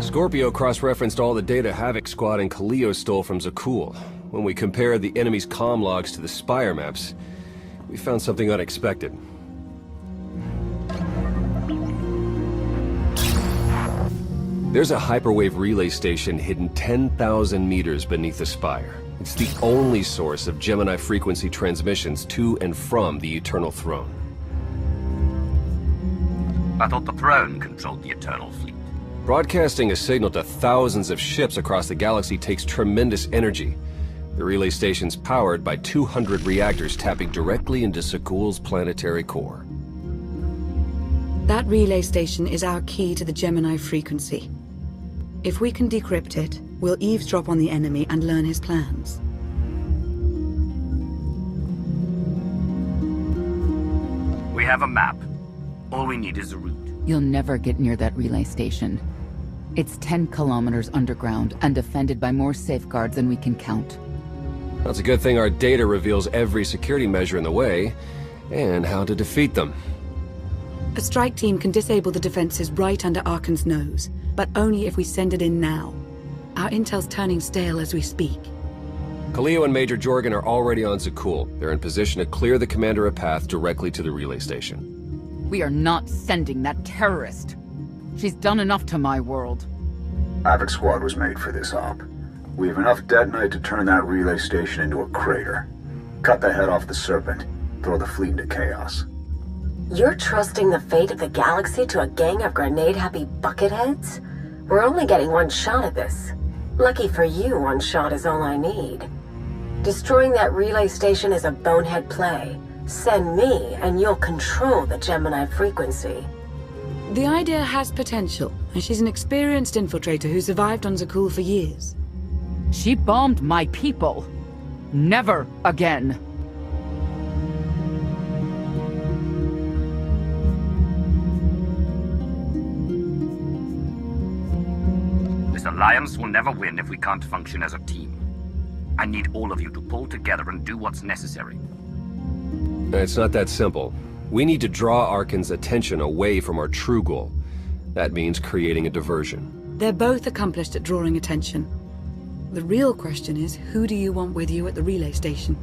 Scorpio cross-referenced all the data Havoc Squad and Kaleo stole from Zakul. When we compared the enemy's comm logs to the Spire maps, we found something unexpected. There's a hyperwave relay station hidden 10,000 meters beneath the Spire. It's the only source of Gemini frequency transmissions to and from the Eternal Throne. I thought the Throne controlled the Eternal Fleet. Broadcasting a signal to thousands of ships across the galaxy takes tremendous energy. The relay station's powered by 200 reactors tapping directly into Zakul's planetary core. That relay station is our key to the Gemini frequency. If we can decrypt it, we'll eavesdrop on the enemy and learn his plans. We have a map. All we need is a route. You'll never get near that relay station. It's 10 kilometers underground and defended by more safeguards than we can count. That's a good thing our data reveals every security measure in the way, and how to defeat them. A strike team can disable the defenses right under Arkan's nose, but only if we send it in now. Our intel's turning stale as we speak. Kaleo and Major Jorgen are already on Zakul. They're in position to clear the commander a path directly to the relay station. We are not sending that terrorist. She's done enough to my world. Havoc Squad was made for this op. We have enough detonite to turn that relay station into a crater. Cut the head off the Serpent. Throw the fleet into chaos. You're trusting the fate of the galaxy to a gang of grenade-happy bucketheads? We're only getting one shot at this. Lucky for you, one shot is all I need. Destroying that relay station is a bonehead play. Send me, and you'll control the Gemini frequency. The idea has potential, and she's an experienced infiltrator who survived on Zakul for years. She bombed my people. Never again. This alliance will never win if we can't function as a team. I need all of you to pull together and do what's necessary. It's not that simple. We need to draw Arkan's attention away from our true goal. That means creating a diversion. They're both accomplished at drawing attention. The real question is, who do you want with you at the relay station?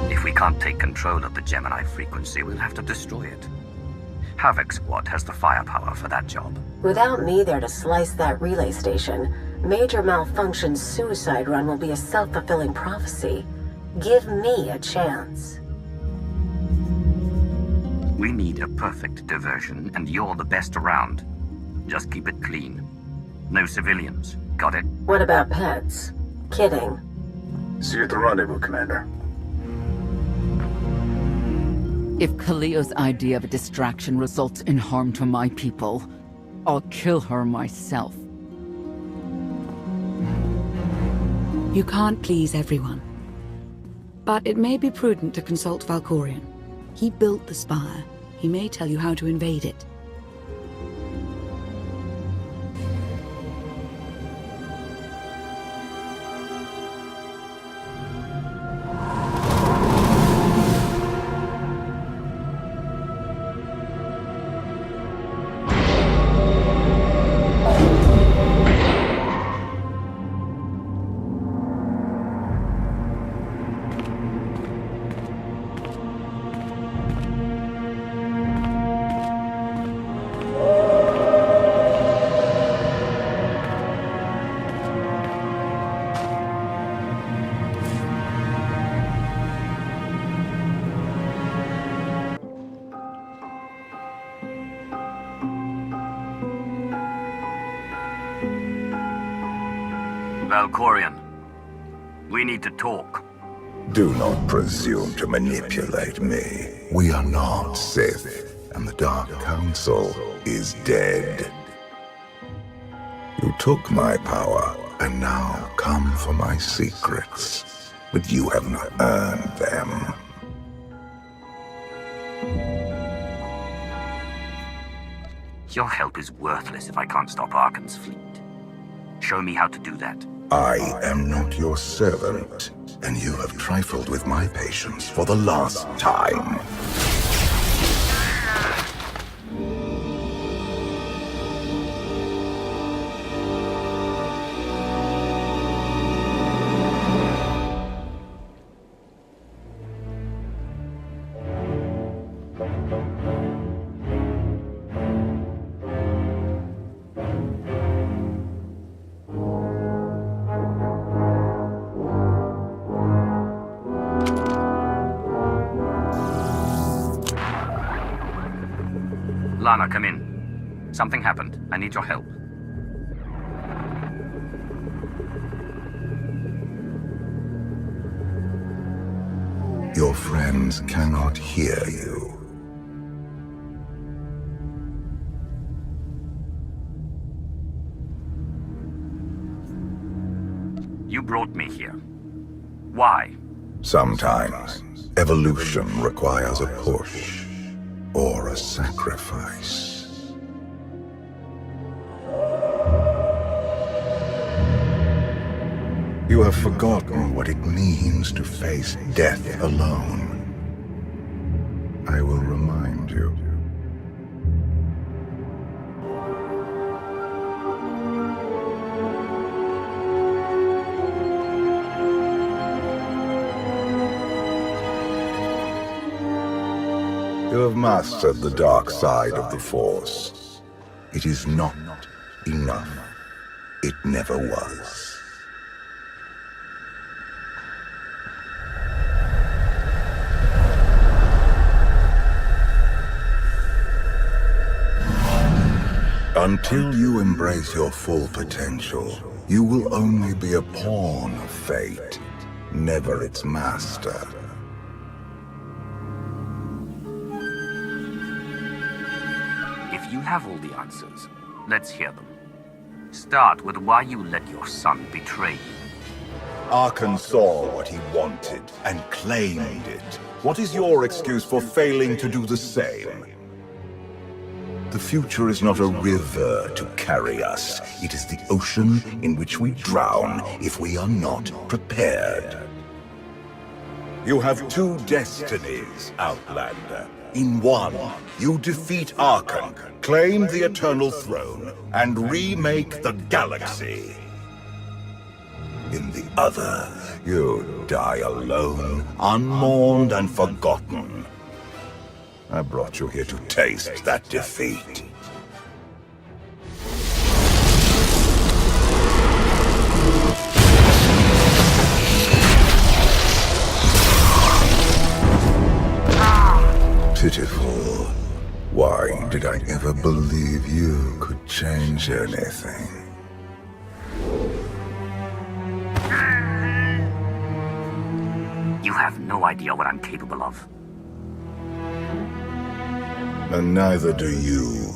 If we can't take control of the Gemini frequency, we'll have to destroy it. Havoc Squad has the firepower for that job. Without me there to slice that relay station, Major Malfunction's suicide run will be a self-fulfilling prophecy. Give me a chance. We need a perfect diversion, and you're the best around. Just keep it clean. No civilians. Got it? What about pets? Kidding. See you at the rendezvous, Commander. If Kaleo's idea of a distraction results in harm to my people, I'll kill her myself. You can't please everyone. But it may be prudent to consult Valkorion. He built the Spire. He may tell you how to invade it. Valkorion, we need to talk. Do not presume to manipulate me. We are not Sith, and the Dark Council is dead. You took my power, and now come for my secrets. But you have not earned them. Your help is worthless if I can't stop Arkan's fleet. Show me how to do that. I am not your servant, and you have trifled with my patience for the last time. Lana, come in. Something happened. I need your help. Your friends cannot hear you. You brought me here. Why? Sometimes, evolution requires a push or a sacrifice. You have forgotten what it means to face death alone. I will remind you. You have mastered the dark side of the Force. It is not enough. It never was. Until you embrace your full potential, you will only be a pawn of fate, never its master. If you have all the answers, let's hear them. Start with why you let your son betray you. Arkan saw what he wanted and claimed it. What is your excuse for failing to do the same? The future is not a river to carry us. It is the ocean in which we drown if we are not prepared. You have two destinies, Outlander. In one, you defeat Arkan, claim the Eternal Throne, and remake the galaxy. In the other, you die alone, unmourned and forgotten. I brought you here to taste that defeat. Pitiful. Why did I ever believe you could change anything? You have no idea what I'm capable of. And neither do you.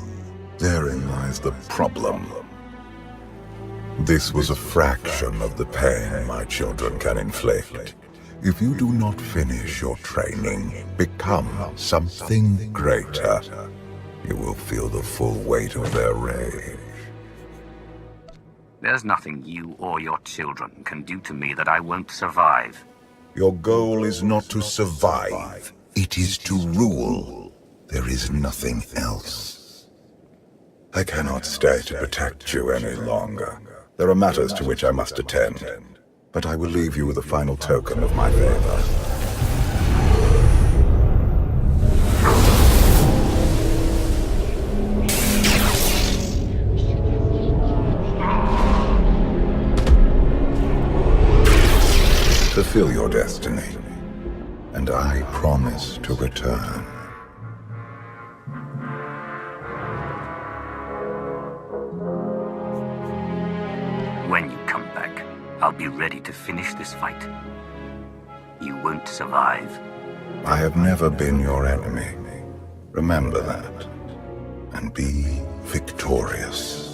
Therein lies the problem. This was a fraction of the pain my children can inflict. If you do not finish your training, become something greater, you will feel the full weight of their rage. There's nothing you or your children can do to me that I won't survive. Your goal is not to survive. It is to rule. There is nothing else. I cannot stay to protect you any longer. There are matters to which I must attend, but I will leave you with a final token of my favor. Fulfill your destiny, and I promise to return. When you come back, I'll be ready to finish this fight. You won't survive. I have never been your enemy. Remember that, and be victorious.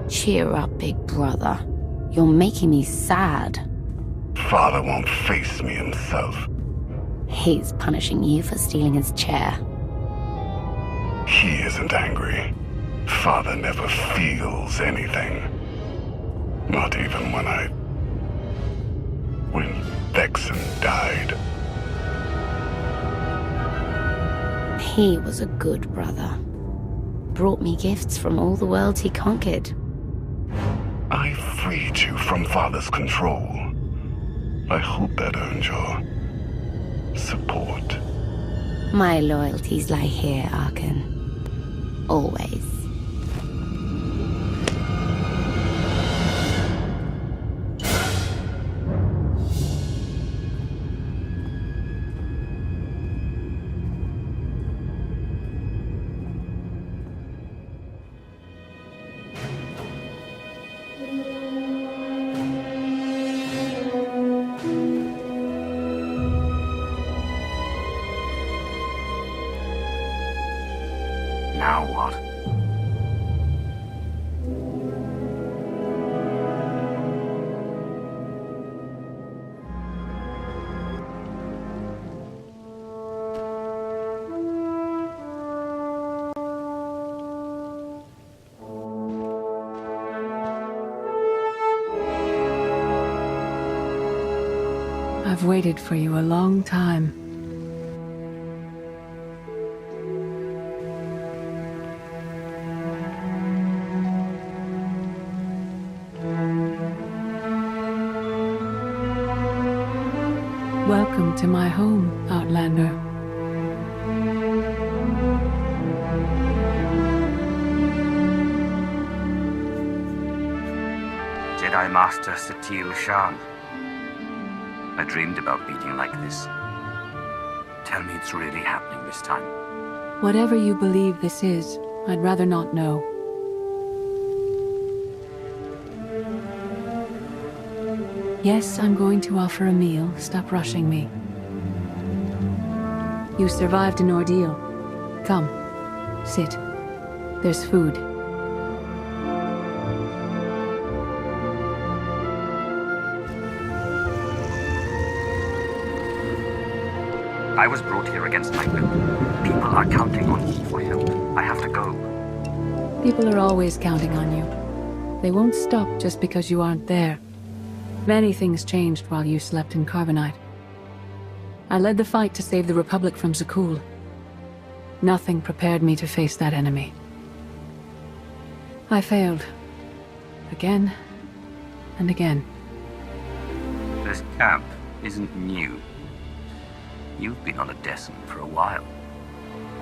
Cheer up, big brother. You're making me sad. Father won't face me himself. He's punishing you for stealing his chair. He isn't angry. Father never feels anything. Not even when Vexen died. He was a good brother. Brought me gifts from all the worlds he conquered. I freed you from Father's control. I hope that earned your support. My loyalties lie here, Arkan. Always. Now what? I've waited for you a long time. Welcome to my home, Outlander. Jedi Master SWTOR. I dreamed about beating like this. Tell me it's really happening this time. Whatever you believe this is, I'd rather not know. Yes, I'm going to offer a meal. Stop rushing me. You survived an ordeal. Come, sit. There's food. I was brought here against my will. People are counting on me for help. I have to go. People are always counting on you. They won't stop just because you aren't there. Many things changed while you slept in Carbonite. I led the fight to save the Republic from Zakul. Nothing prepared me to face that enemy. I failed. Again and again. This camp isn't new. You've been on Odessen for a while.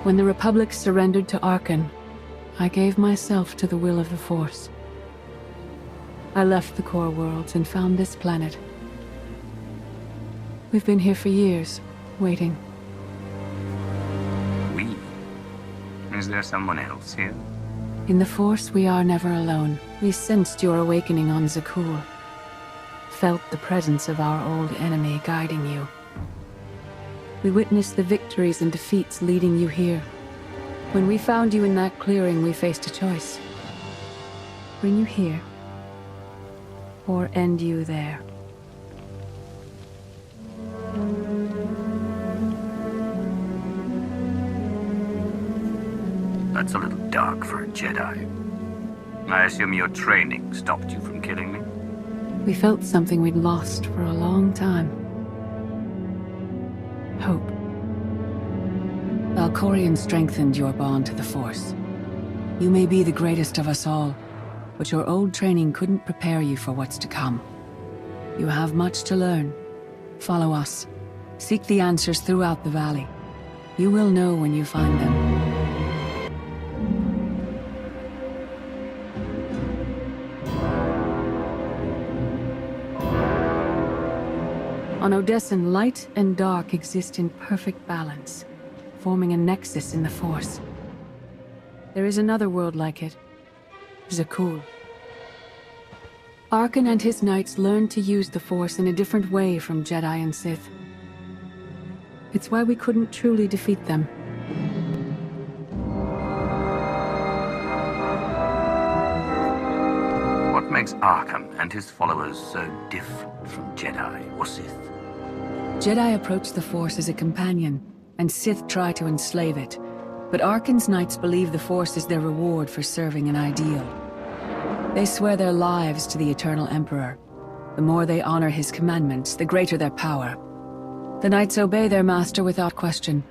When the Republic surrendered to Arkan, I gave myself to the will of the Force. I left the core worlds and found this planet. We've been here for years, waiting. We? Is there someone else here? In the Force, we are never alone. We sensed your awakening on Zakul. Felt the presence of our old enemy guiding you. We witnessed the victories and defeats leading you here. When we found you in that clearing, we faced a choice. Bring you here, or end you there. That's a little dark for a Jedi. I assume your training stopped you from killing me? We felt something we'd lost for a long time. Hope. Valkorion strengthened your bond to the Force. You may be the greatest of us all, but your old training couldn't prepare you for what's to come. You have much to learn. Follow us. Seek the answers throughout the valley. You will know when you find them. On Odessen, light and dark exist in perfect balance, forming a nexus in the Force. There is another world like it, Zakul. Arkan and his knights learned to use the Force in a different way from Jedi and Sith. It's why we couldn't truly defeat them. What makes Arkan and his followers so different from Jedi or Sith? Jedi approach the Force as a companion, and Sith try to enslave it. But Arkan's knights believe the Force is their reward for serving an ideal. They swear their lives to the Eternal Emperor. The more they honor his commandments, the greater their power. The knights obey their master without question,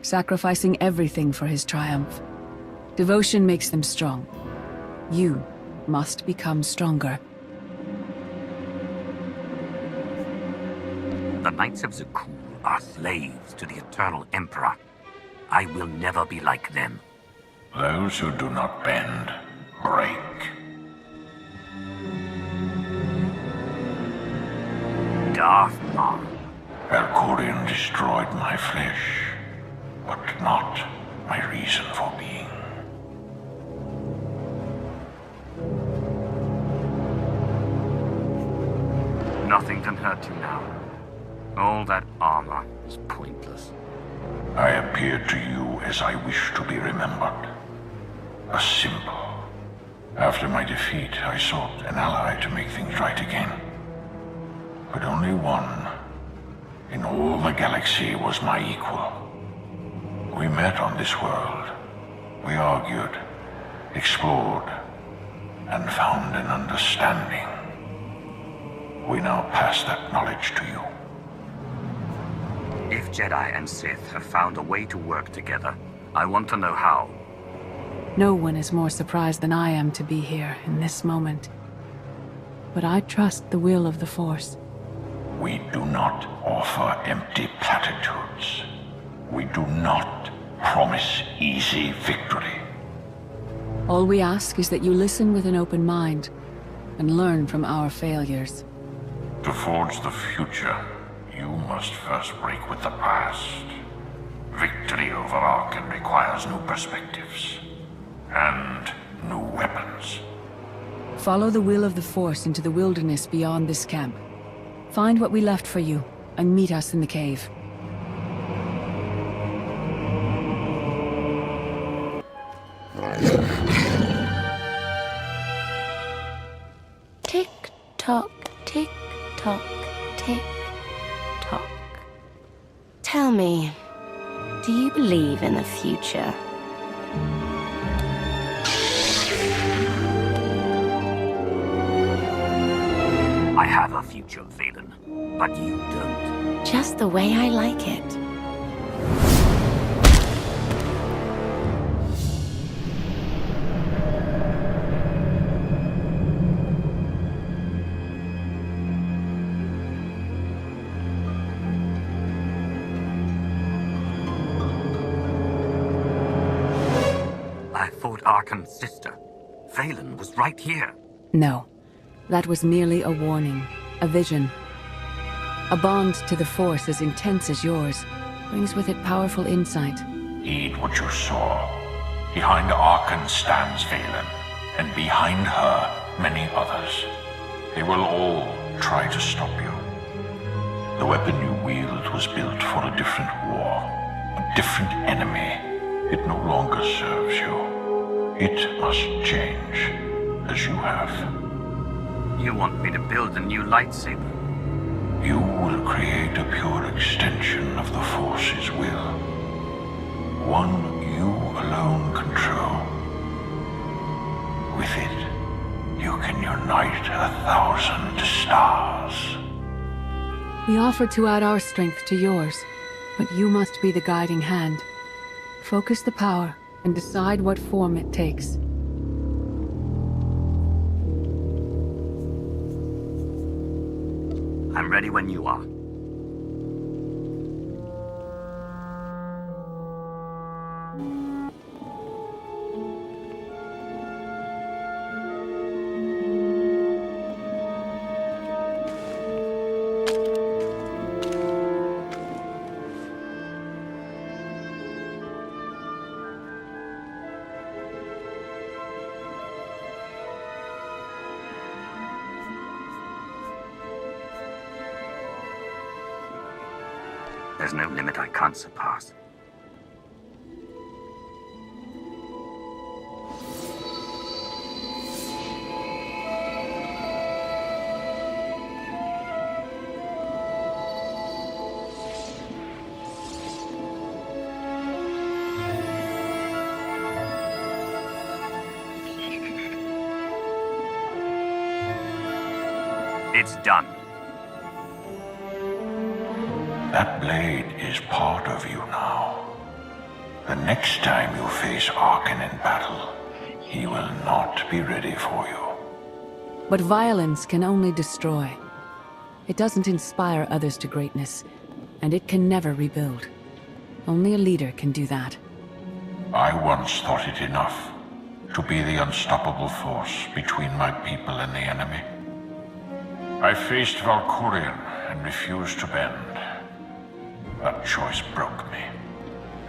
sacrificing everything for his triumph. Devotion makes them strong. You must become stronger. The Knights of Zakul are slaves to the Eternal Emperor. I will never be like them. Those who do not bend, break. Darth Maul. Valkorion destroyed my flesh, but not my reason for being. Nothing can hurt you now. All that armor is pointless. I appeared to you as I wish to be remembered. A symbol. After my defeat, I sought an ally to make things right again. But only one in all the galaxy was my equal. We met on this world. We argued, explored, and found an understanding. We now pass that knowledge to you. If Jedi and Sith have found a way to work together, I want to know how. No one is more surprised than I am to be here in this moment. But I trust the will of the Force. We do not offer empty platitudes. We do not promise easy victory. All we ask is that you listen with an open mind and learn from our failures. To forge the future, you must first break with the past. Victory over Arkan requires new perspectives and new weapons. Follow the will of the Force into the wilderness beyond this camp. Find what we left for you, and meet us in the cave. Tick-tock, tick-tock, tick-tock. Tell me, do you believe in the future? I have a future, Valen, but you don't. Just the way I like it. I fought Arkan's sister. Valen was right here. No, that was merely a warning, a vision. A bond to the Force as intense as yours brings with it powerful insight. Heed what you saw. Behind Arkan stands Valen, and behind her, many others. They will all try to stop you. The weapon you wield was built for a different war, a different enemy. It no longer serves you. It must change, as you have. You want me to build a new lightsaber? You will create a pure extension of the Force's will. One you alone control. With it, you can unite 1,000 stars. We offer to add our strength to yours, but you must be the guiding hand. Focus the power and decide what form it takes. I'm ready when you are. There's no limit I can't surpass. It's done. That blade is part of you now. The next time you face Arkan in battle, he will not be ready for you. But violence can only destroy. It doesn't inspire others to greatness, and it can never rebuild. Only a leader can do that. I once thought it enough to be the unstoppable force between my people and the enemy. I faced Valkorion and refused to bend. That choice broke me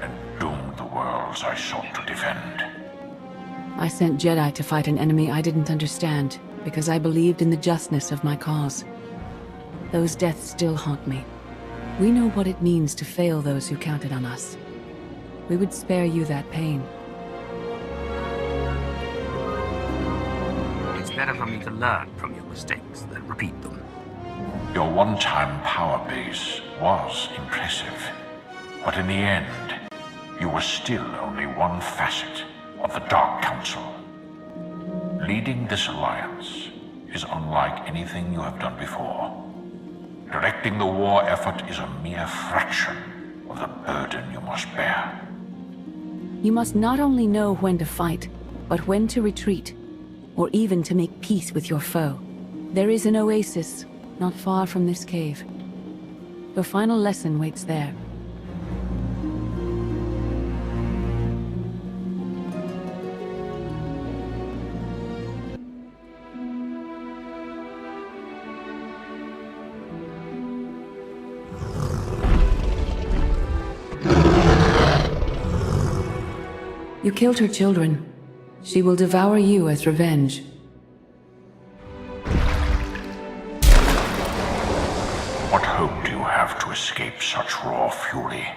and doomed the worlds I sought to defend. I sent Jedi to fight an enemy I didn't understand, because I believed in the justness of my cause. Those deaths still haunt me. We know what it means to fail those who counted on us. We would spare you that pain. It's better for me to learn from your mistakes than repeat them. Your one-time power base was impressive, but in the end, you were still only one facet of the Dark Council. Leading this alliance is unlike anything you have done before. Directing the war effort is a mere fraction of the burden you must bear. You must not only know when to fight, but when to retreat, or even to make peace with your foe. There is an oasis not far from this cave. Your final lesson waits there. You killed her children. She will devour you as revenge. What hope do you have to escape such raw fury?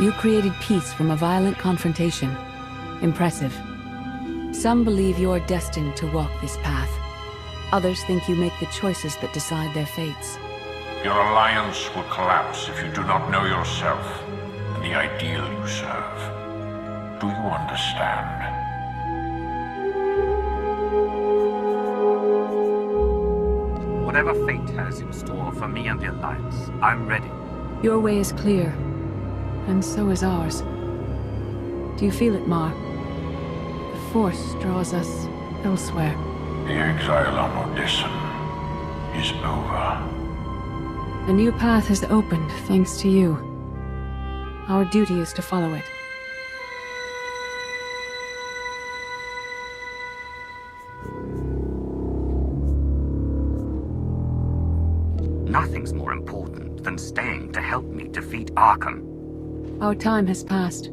You created peace from a violent confrontation. Impressive. Some believe you're destined to walk this path. Others think you make the choices that decide their fates. Your alliance will collapse if you do not know yourself and the ideal you serve. Do you understand? Whatever fate has in store for me and the Alliance, I'm ready. Your way is clear. And so is ours. Do you feel it, Mar? The Force draws us elsewhere. The exile on Odysseum is over. A new path has opened, thanks to you. Our duty is to follow it. Nothing's more important than staying to help me defeat Arkham. Our time has passed.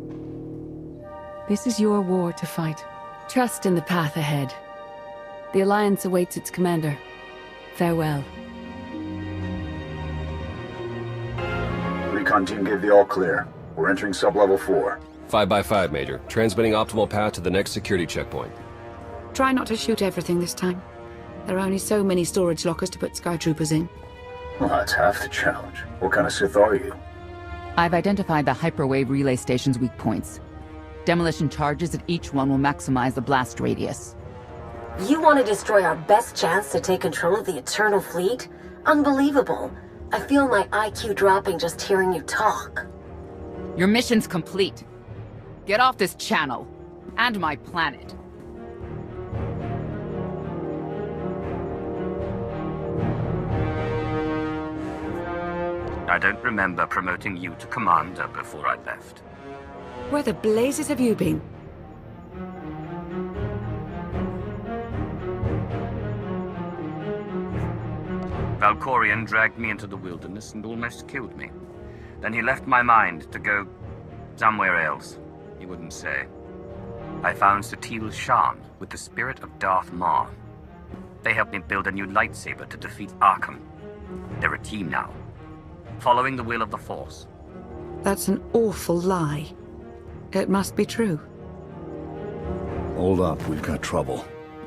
This is your war to fight. Trust in the path ahead. The Alliance awaits its commander. Farewell. Recon team gave the all clear. We're entering sub-level 4. 5 by 5, Major. Transmitting optimal path to the next security checkpoint. Try not to shoot everything this time. There are only so many storage lockers to put Sky Troopers in. Well, that's half the challenge. What kind of Sith are you? I've identified the hyperwave relay station's weak points. Demolition charges at each one will maximize the blast radius. You want to destroy our best chance to take control of the Eternal Fleet? Unbelievable. I feel my IQ dropping just hearing you talk. Your mission's complete. Get off this channel. And my planet. I don't remember promoting you to Commander before I left. Where the blazes have you been? Valkorion dragged me into the wilderness and almost killed me. Then he left my mind to go somewhere else. He wouldn't say. I found Satil Shan with the spirit of Darth Maul. They helped me build a new lightsaber to defeat Arkham. They're a team now, following the will of the Force. That's an awful lie. It must be true. Hold up, we've got trouble.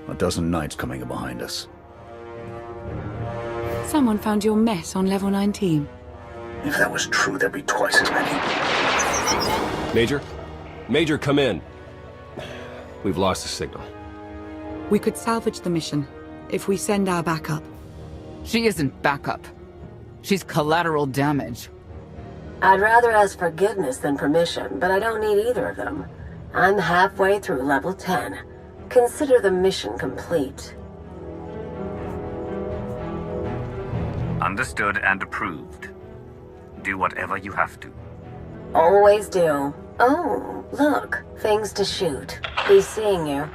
A dozen knights coming in behind us. Someone found your mess on level 19. If that was true, there'd be twice as many. Major? Major, come in. We've lost the signal. We could salvage the mission if we send our backup. She isn't backup. She's collateral damage. I'd rather ask forgiveness than permission, but I don't need either of them. I'm halfway through level 10. Consider the mission complete. Understood and approved. Do whatever you have to. Always do. Oh, look. Things to shoot. Be seeing you.